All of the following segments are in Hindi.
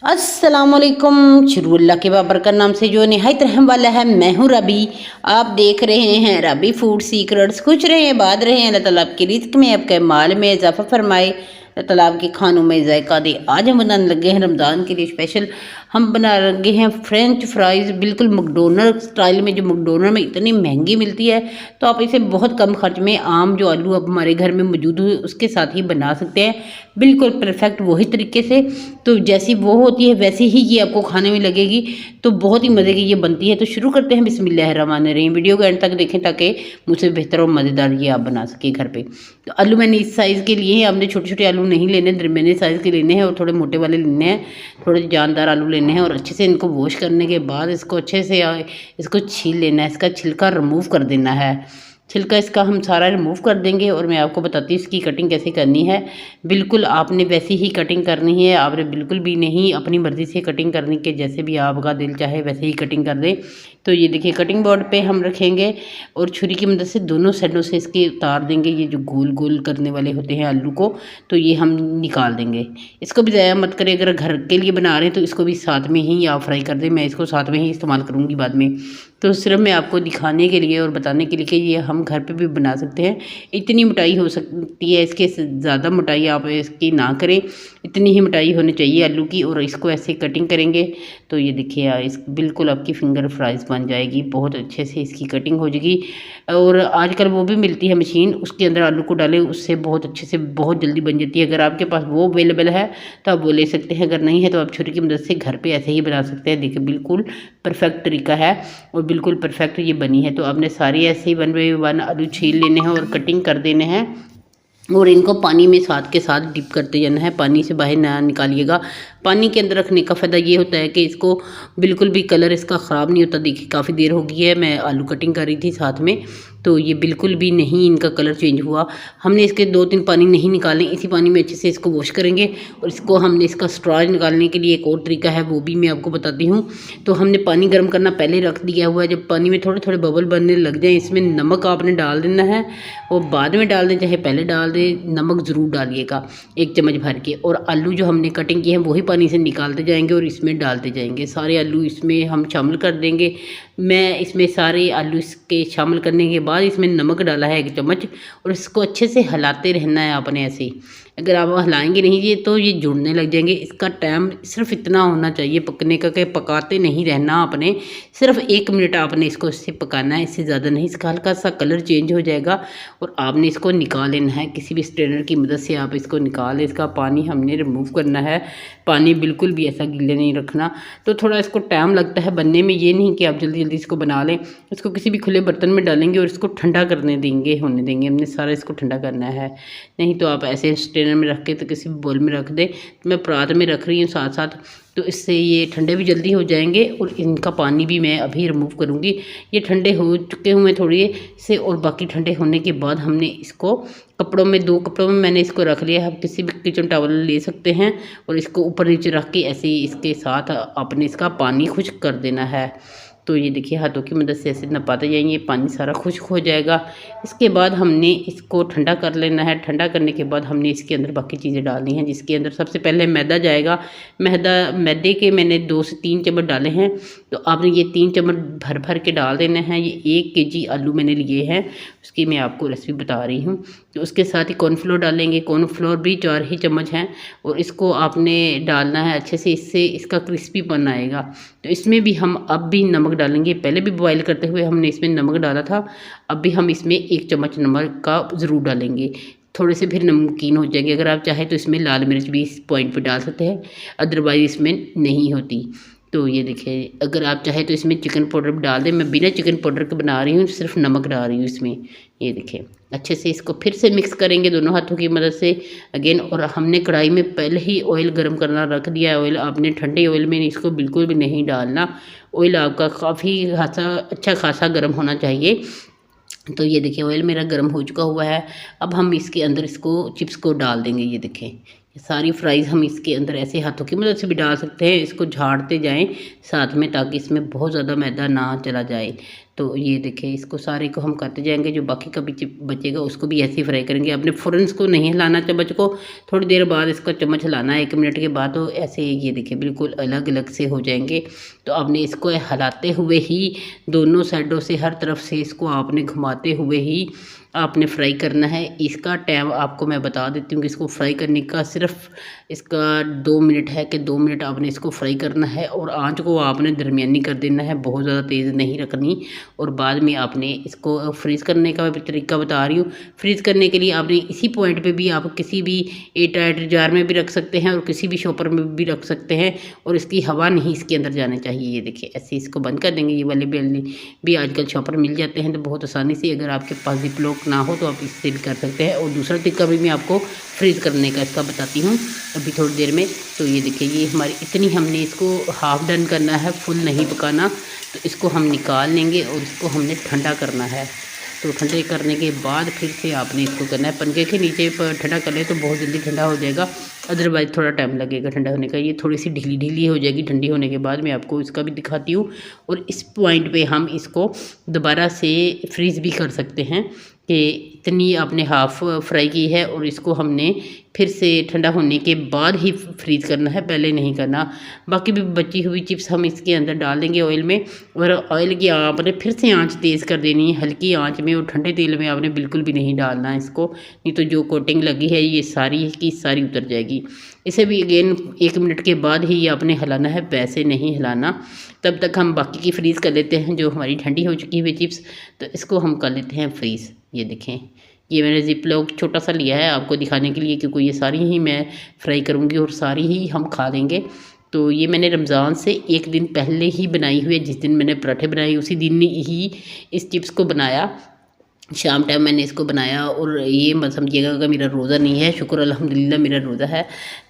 अस्सलामुअलैकुम। शुरू के बाबर का नाम से जो नहायत रहम वाला है। मैं हूँ रबी। आप देख रहे हैं रबी फूड सीक्रेट्स। खुश रहें, बात रहें। अल्लाह ताला आपके रिज़्क़ में, आपके माल में इजाफा फरमाए। अल्लाह ताला आपके खानों में जायका दे। आज हम बनाने लगे हैं रमज़ान के लिए स्पेशल। हम बना लगे हैं फ्रेंच फ्राइज़, बिल्कुल मैकडोनल्ड स्टाइल में। जो मैकडोनल्ड में इतनी महंगी मिलती है, तो आप इसे बहुत कम खर्च में आम जो आलू अब हमारे घर में मौजूद हुए उसके साथ ही बना सकते हैं, बिल्कुल परफेक्ट वही तरीके से। तो जैसी वो होती है वैसे ही ये आपको खाने में लगेगी। तो बहुत ही मज़े की ये बनती है। तो शुरू करते हैं बिस्मिल्लाहिर्रहमानिर्रहीम। वीडियो को एंड तक देखें ताकि मुझसे बेहतर और मज़ेदार ये आप बना सकें घर पे। तो आलू मैंने इस साइज़ के लिए हैं। आपने छोटे छोटे आलू नहीं लेने, दरमियाने साइज़ के लेने हैं और थोड़े मोटे वाले लेने हैं। थोड़े जानदार आलू लेने हैं और अच्छे से इनको वॉश करने के बाद इसको अच्छे से इसको छील लेना है। इसका छिलका रिमूव कर देना है। छिलका इसका हम सारा रिमूव कर देंगे और मैं आपको बताती हूँ इसकी कटिंग कैसे करनी है। बिल्कुल आपने वैसी ही कटिंग करनी है। आपने बिल्कुल भी नहीं अपनी मर्ज़ी से कटिंग करनी के जैसे भी आपका दिल चाहे वैसे ही कटिंग कर दें। तो ये देखिए कटिंग बोर्ड पे हम रखेंगे और छुरी की मदद से दोनों साइडों से इसके उतार देंगे। ये जो गोल गोल करने वाले होते हैं आलू को, तो ये हम निकाल देंगे। इसको भी ज़ाया मत करें। अगर घर के लिए बना रहे हैं तो इसको भी साथ में ही आप फ्राई कर दें। मैं इसको साथ में ही इस्तेमाल करूँगी बाद में। तो सिर्फ मैं आपको दिखाने के लिए और बताने के लिए कि ये हम घर पे भी बना सकते हैं। इतनी मोटाई हो सकती है, इसके ज़्यादा मोटाई आप इसकी ना करें। इतनी ही मोटाई होनी चाहिए आलू की। और इसको ऐसे कटिंग करेंगे तो ये देखिए इस बिल्कुल आपकी फिंगर फ्राइज़ बन जाएगी। बहुत अच्छे से इसकी कटिंग हो जाएगी। और आजकल वो भी मिलती है मशीन, उसके अंदर आलू को डालें, उससे बहुत अच्छे से बहुत जल्दी बन जाती है। अगर आपके पास वो अवेलेबल है तो आप वो ले सकते हैं। अगर नहीं है तो आप छुरी की मदद से घर पे ऐसे ही बना सकते हैं। देखिए बिल्कुल परफेक्ट तरीका है और बिल्कुल परफेक्ट ये बनी है। तो आपने सारी ऐसे ही 1 बाय 1 आलू छील लेने हैं और कटिंग कर देने हैं और इनको पानी में साथ के साथ डिप करते जाना है। पानी से बाहर ना निकालिएगा। पानी के अंदर रखने का फ़ायदा ये होता है कि इसको बिल्कुल भी कलर इसका ख़राब नहीं होता। देखिए काफ़ी देर हो गई है, मैं आलू कटिंग कर रही थी साथ में, तो ये बिल्कुल भी नहीं इनका कलर चेंज हुआ। हमने इसके 2-3 पानी नहीं निकाले, इसी पानी में अच्छे से इसको वॉश करेंगे। और इसको हमने इसका स्ट्रॉ निकालने के लिए एक और तरीका है, वो भी मैं आपको बताती हूँ। तो हमने पानी गर्म करना पहले रख दिया हुआ है। जब पानी में थोड़े थोड़े बबल बनने लग जाए, इसमें नमक आपने डाल देना है। वो बाद में डाल दें चाहे पहले डाल दें, नमक ज़रूर डालिएगा 1 चम्मच भर के। और आलू जो हमने कटिंग किए हैं वही पानी से निकालते जाएंगे और इसमें डालते जाएंगे। सारे आलू इसमें हम शामिल कर देंगे। मैं इसमें सारे आलू इसके शामिल करने के बाद इसमें नमक डाला है 1 चम्मच और इसको अच्छे से हिलाते रहना है आपने ऐसे ही। अगर आप हिलाएंगे नहीं ये तो ये जुड़ने लग जाएंगे। इसका टाइम सिर्फ इतना होना चाहिए पकने का कि पकाते नहीं रहना आपने। सिर्फ 1 मिनट आपने इसको इससे पकाना है, इससे ज़्यादा नहीं। इसका हल्का सा कलर चेंज हो जाएगा और आपने इसको निकाल लेना है। किसी भी स्ट्रेनर की मदद से आप इसको निकाल लें। इसका पानी हमने रिमूव करना है। पानी बिल्कुल भी ऐसा गीले नहीं रखना। तो थोड़ा इसको टाइम लगता है बनने में, ये नहीं कि आप जल्दी जल्दी इसको बना लें। इसको किसी भी खुले बर्तन में डालेंगे और इसको ठंडा करने देंगे, होने देंगे। हमने सारा इसको ठंडा करना है। नहीं तो आप ऐसे स्ट्रेनर में रख के तो किसी भी बोल में रख दें। तो मैं परात में रख रही हूँ साथ साथ, तो इससे ये ठंडे भी जल्दी हो जाएंगे। और इनका पानी भी मैं अभी रिमूव करूँगी। ये ठंडे हो चुके हुए थोड़ी से, और बाकी ठंडे होने के बाद हमने इसको कपड़ों में 2 कपड़ों में मैंने इसको रख लिया है। आप किसी भी किचन टॉवल ले सकते हैं और इसको ऊपर नीचे रख के ऐसे ही इसके साथ आपने इसका पानी खुश्क कर देना है। तो ये देखिए हाथों की मदद से ऐसे नपाते जाएंगे, पानी सारा खुश्क हो जाएगा। इसके बाद हमने इसको ठंडा कर लेना है। ठंडा करने के बाद हमने इसके अंदर बाकी चीज़ें डालनी हैं, जिसके अंदर सबसे पहले मैदा जाएगा। मैदे के मैंने 2 से 3 चम्मच डाले हैं। तो आपने ये 3 चम्मच भर भर के डाल देना है। ये 1 केजी आलू मैंने लिए हैं, उसकी मैं आपको रेसिपी बता रही हूँ। तो उसके साथ ही कॉर्नफ्लोर डालेंगे। कॉर्नफ्लोर भी 4 ही चम्मच हैं और इसको आपने डालना है अच्छे से, इससे इसका क्रिस्पीपन आएगा। तो इसमें भी हम अब भी नमक डालेंगे। पहले भी बॉईल करते हुए हमने इसमें नमक डाला था, अब भी हम इसमें 1 चम्मच नमक का ज़रूर डालेंगे। थोड़े से फिर नमकीन हो जाएंगे। अगर आप चाहें तो इसमें लाल मिर्च भी इस पॉइंट पे डाल सकते हैं, अदरवाइज़ इसमें नहीं होती। तो ये देखिए अगर आप चाहें तो इसमें चिकन पाउडर भी डाल दें। मैं बिना चिकन पाउडर के बना रही हूँ, सिर्फ नमक डाल रही हूँ इसमें। ये देखिए अच्छे से इसको फिर से मिक्स करेंगे दोनों हाथों की मदद से अगेन। और हमने कढ़ाई में पहले ही ऑयल गर्म करना रख दिया है। ऑयल आपने ठंडे ऑयल में इसको बिल्कुल भी नहीं डालना। ऑयल आपका काफ़ी अच्छा खासा गर्म होना चाहिए। तो ये देखिए ऑयल मेरा गर्म हो चुका हुआ है। अब हम इसके अंदर इसको चिप्स को डाल देंगे। ये देखें सारी फ्राइज़ हम इसके अंदर ऐसे हाथों की मदद से भी डाल सकते हैं। इसको झाड़ते जाएं साथ में, ताकि इसमें बहुत ज़्यादा मैदा ना चला जाए। तो ये देखिए इसको सारे को हम करते जाएंगे, जो बाकी का बचेगा उसको भी ऐसे ही फ्राई करेंगे। आपने फ़ौरन इसको नहीं हिलाना चम्मच को, थोड़ी देर बाद इसका चम्मच हिलाना है 1 मिनट के बाद, तो ऐसे ये देखिए बिल्कुल अलग अलग से हो जाएंगे। तो आपने इसको हिलाते हुए ही दोनों साइडों से हर तरफ से इसको आपने घुमाते हुए ही आपने फ्राई करना है। इसका टाइम आपको मैं बता देती हूँ कि इसको फ्राई करने का सिर्फ इसका 2 मिनट है कि 2 मिनट आपने इसको फ्राई करना है और आंच को आपने दरमियानी कर देना है, बहुत ज़्यादा तेज़ नहीं रखनी। और बाद में आपने इसको फ्रीज़ करने का भी तरीका बता रही हूँ। फ्रीज़ करने के लिए आपने इसी पॉइंट पे भी आप किसी भी एयरटाइट जार में भी रख सकते हैं और किसी भी शॉपर में भी रख सकते हैं, और इसकी हवा नहीं इसके अंदर जानी चाहिए। ये देखिए ऐसे इसको बंद कर देंगे। ये वाले बेलने भी आजकल शॉपर मिल जाते हैं तो बहुत आसानी से, अगर आपके पास जिप-लॉक ना हो तो आप इससे भी कर सकते हैं। और दूसरा तरीका भी मैं आपको फ्रीज़ करने का इसका बताती हूँ अभी थोड़ी देर में। तो ये देखिए ये हमारी इतनी, हमने इसको हाफ़ डन करना है, फुल नहीं पकाना। तो इसको हम निकाल लेंगे और इसको हमने ठंडा करना है। तो ठंडे करने के बाद फिर से आपने इसको करना है, पंखे के नीचे पर ठंडा कर ले तो बहुत जल्दी ठंडा हो जाएगा, अदरवाइज़ थोड़ा टाइम लगेगा ठंडा होने का। ये थोड़ी सी ढीली ढीली हो जाएगी ठंडी होने के बाद। मैं आपको इसका भी दिखाती हूँ। और इस पॉइंट पे हम इसको दोबारा से फ्रीज़ भी कर सकते हैं कि इतनी आपने हाफ़ फ्राई की है और इसको हमने फिर से ठंडा होने के बाद ही फ्रीज़ करना है, पहले नहीं करना। बाकी भी बची हुई चिप्स हम इसके अंदर डाल देंगे ऑयल में, और ऑयल की आपने फिर से आंच तेज़ कर देनी है, हल्की आंच में, और ठंडे तेल में आपने बिल्कुल भी नहीं डालना है इसको, नहीं तो जो कोटिंग लगी है ये सारी की सारी उतर जाएगी। इसे भी अगेन 1 मिनट के बाद ही आपने हिलाना है, वैसे नहीं हिलाना। तब तक हम बाकी की फ्रीज़ कर लेते हैं जो हमारी ठंडी हो चुकी हुई चिप्स, तो इसको हम कर लेते हैं फ्रीज़। ये देखें ये मैंने जिप-लॉक छोटा सा लिया है आपको दिखाने के लिए, क्योंकि ये सारी ही मैं फ्राई करूँगी और सारी ही हम खा लेंगे। तो ये मैंने रमज़ान से 1 दिन पहले ही बनाई हुई है, जिस दिन मैंने पराठे बनाए उसी दिन ही इस चिप्स को बनाया, शाम टाइम मैंने इसको बनाया। और ये मत समझिएगा कि मेरा रोज़ा नहीं है, शुक्र अल्हम्दुलिल्लाह मेरा रोज़ा है।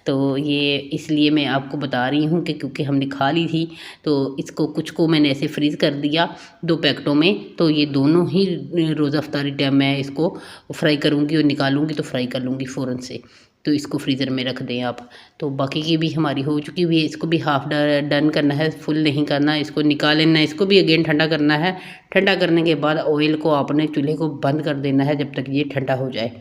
तो ये इसलिए मैं आपको बता रही हूँ कि क्योंकि हमने खा ली थी, तो इसको कुछ को मैंने ऐसे फ्रीज़ कर दिया 2 पैकेटों में। तो ये दोनों ही रोज़ा अफ्तारी टाइम मैं इसको फ्राई करूँगी और निकालूँगी तो फ्राई कर लूँगी फ़ौरन से। तो इसको फ्रीज़र में रख दें आप। तो बाकी की भी हमारी हो चुकी हुई है, इसको भी हाफ़ डन करना है, फुल नहीं करना। इसको निकाल लेना है, इसको भी अगेन ठंडा करना है। ठंडा करने के बाद ऑयल को आपने चूल्हे को बंद कर देना है जब तक ये ठंडा हो जाए।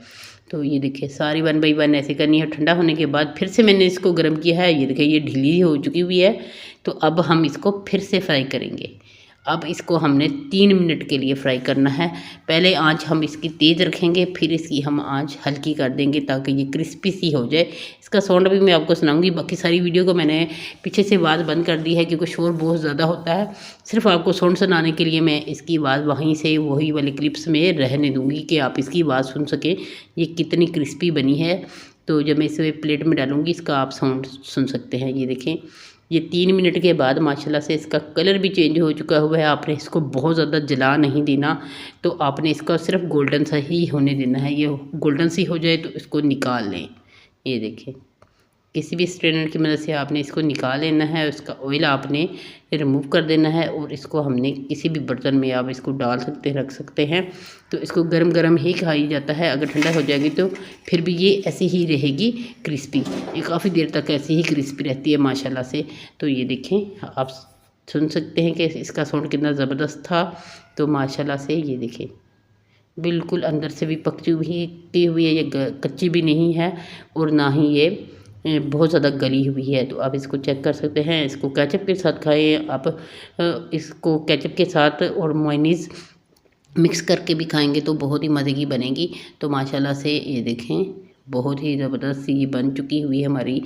तो ये देखिए सारी 1 बाई 1 ऐसे करनी है। ठंडा होने के बाद फिर से मैंने इसको गर्म किया है, ये देखिए ये ढीली हो चुकी हुई है। तो अब हम इसको फिर से फ्राई करेंगे। अब इसको हमने 3 मिनट के लिए फ्राई करना है। पहले आंच हम इसकी तेज़ रखेंगे, फिर इसकी हम आंच हल्की कर देंगे ताकि ये क्रिस्पी सी हो जाए। इसका साउंड भी मैं आपको सुनाऊंगी। बाकी सारी वीडियो को मैंने पीछे से आवाज़ बंद कर दी है क्योंकि शोर बहुत ज़्यादा होता है। सिर्फ आपको साउंड सुनाने के लिए मैं इसकी आवाज़ वहीं से वही वाले क्लिप्स में रहने दूँगी कि आप इसकी आवाज़ सुन सकें ये कितनी क्रिस्पी बनी है। तो जब मैं इसे प्लेट में डालूँगी इसका आप साउंड सुन सकते हैं। ये देखें ये 3 मिनट के बाद माशाल्लाह से इसका कलर भी चेंज हो चुका हुआ है। आपने इसको बहुत ज़्यादा जला नहीं देना, तो आपने इसका सिर्फ गोल्डन सा ही होने देना है। ये गोल्डन सी हो जाए तो इसको निकाल लें। ये देखें किसी भी स्ट्रेनर की मदद से आपने इसको निकाल लेना है, उसका ऑयल आपने रिमूव कर देना है और इसको हमने किसी भी बर्तन में आप इसको डाल सकते हैं, रख सकते हैं। तो इसको गरम गरम ही खाई जाता है, अगर ठंडा हो जाएगी तो फिर भी ये ऐसी ही रहेगी क्रिस्पी। ये काफ़ी देर तक ऐसी ही क्रिस्पी रहती है माशाल्लाह से। तो ये देखें आप सुन सकते हैं कि इसका साउंड कितना ज़बरदस्त था। तो माशाल्लाह से ये देखें बिल्कुल अंदर से भी पकी हुई है, ये कच्ची भी नहीं है और ना ही ये बहुत ज़्यादा गली हुई है। तो आप इसको चेक कर सकते हैं। इसको केचप के साथ खाएं आप, इसको केचप के साथ और मेयोनीज़ मिक्स करके भी खाएंगे तो बहुत ही मज़े की बनेगी। तो माशाल्लाह से ये देखें बहुत ही ज़बरदस्त सी बन चुकी हुई है हमारी,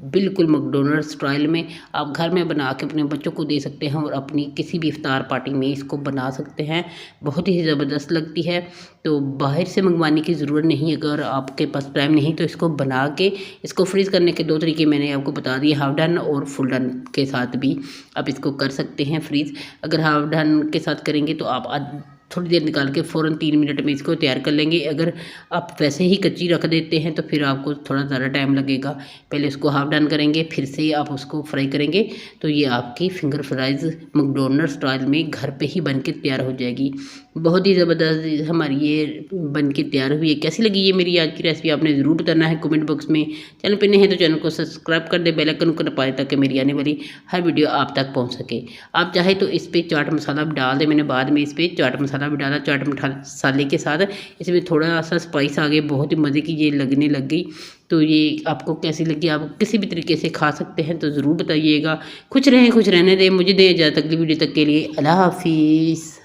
बिल्कुल मैकडॉनल्ड स्टाइल में। आप घर में बना के अपने बच्चों को दे सकते हैं और अपनी किसी भी इफ्तार पार्टी में इसको बना सकते हैं, बहुत ही ज़बरदस्त लगती है। तो बाहर से मंगवाने की ज़रूरत नहीं, अगर आपके पास टाइम नहीं तो इसको बना के इसको फ्रीज़ करने के 2 तरीके मैंने आपको बता दिए, हाफ डन और फुल डन के साथ भी आप इसको कर सकते हैं फ्रीज़। अगर हाफ डन के साथ करेंगे तो आप थोड़ी देर निकाल के फ़ौरन 3 मिनट में इसको तैयार कर लेंगे। अगर आप वैसे ही कच्ची रख देते हैं तो फिर आपको थोड़ा ज़्यादा टाइम लगेगा। पहले इसको हाफ डन करेंगे फिर से आप उसको फ्राई करेंगे तो ये आपकी फिंगर फ्राइज़ मैकडॉनल्ड स्टाइल में घर पे ही बन के तैयार हो जाएगी। बहुत ही ज़बरदस्त हमारी ये बन के तैयार हुई है। कैसी लगी ये मेरी आज की रेसिपी आपने ज़रूर बताना है कमेंट बॉक्स में। चैनल पे नए हैं तो चैनल को सब्सक्राइब कर दे, बेल आइकन को दबाएं ताकि मेरी आने वाली हर वीडियो आप तक पहुंच सके। आप चाहे तो इस पर चाट मसाला भी डाल दें, मैंने बाद में इस पर चाट मसाला भी डाला। चाट मसाले के साथ इसमें थोड़ा सा स्पाइस आ गया, बहुत ही मज़े की ये लगने लग गई। तो ये आपको कैसी लगी, आप किसी भी तरीके से खा सकते हैं तो ज़रूर बताइएगा। खुश रहें खुश रहने दें, मुझे दें इजाज़त अगली वीडियो तक के लिए। अल्लाह हाफिज़।